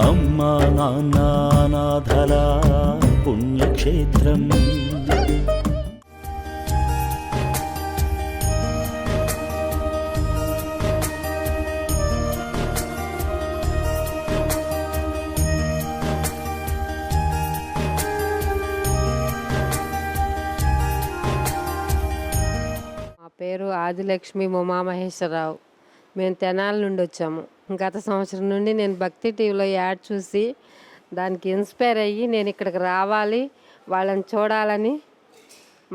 అమ్మా నాన్న అనాథల పుణ్యక్షేత్రం. మా పేరు ఆదిలక్ష్మి ఉమామహేశ్వరరావు. మేము తెనాలి నుండి వచ్చాము. గత సంవత్సరం నుండి నేను భక్తి టీవీలో యాడ్ చూసి దానికి ఇన్స్పైర్ అయ్యి నేను ఇక్కడికి రావాలి, వాళ్ళని చూడాలని,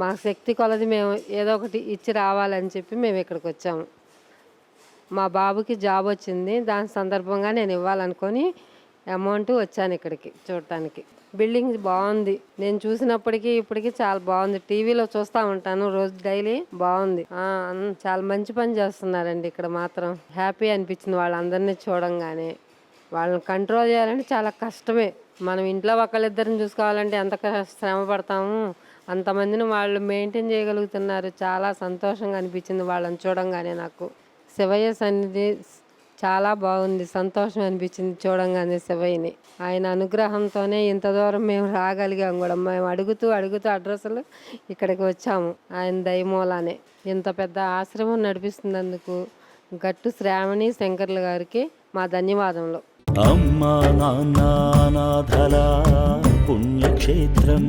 మా శక్తి కొలది మేము ఏదో ఒకటి ఇచ్చి రావాలని చెప్పి మేము ఇక్కడికి వచ్చాము. మా బాబుకి జాబ్ వచ్చింది, దాని సందర్భంగా నేను ఇవ్వాలనుకొని అమౌంట్ వచ్చాను ఇక్కడికి చూడటానికి. బిల్డింగ్ బాగుంది, నేను చూసినప్పటికీ ఇప్పటికీ చాలా బాగుంది. టీవీలో చూస్తూ ఉంటాను రోజు డైలీ. బాగుంది, చాలా మంచి పని చేస్తున్నారండి ఇక్కడ. మాత్రం హ్యాపీ అనిపించింది వాళ్ళందరినీ చూడంగానే. వాళ్ళని కంట్రోల్ చేయాలంటే చాలా కష్టమే. మనం ఇంట్లో ఒకళ్ళిద్దరిని చూసుకోవాలంటే ఎంత శ్రమ పడతాము, అంతమందిని వాళ్ళు మెయింటైన్ చేయగలుగుతున్నారు. చాలా సంతోషంగా అనిపించింది వాళ్ళని చూడంగానే. నాకు శివయ్య సన్నిధి చాలా బాగుంది, సంతోషం అనిపించింది చూడంగానే శివయ్యని. ఆయన అనుగ్రహంతోనే ఇంత దూరం మేము రాగలిగాం కూడా. మేము అడుగుతూ అడ్రస్లు ఇక్కడికి వచ్చాము ఆయన దయమూలానే. ఇంత పెద్ద ఆశ్రమం నడిపిస్తున్నందుకు గట్టు శ్రావణి శంకర్లు గారికి మా ధన్యవాదములు. అమ్మా నాన్న అనాథల పుణ్యక్షేత్రం.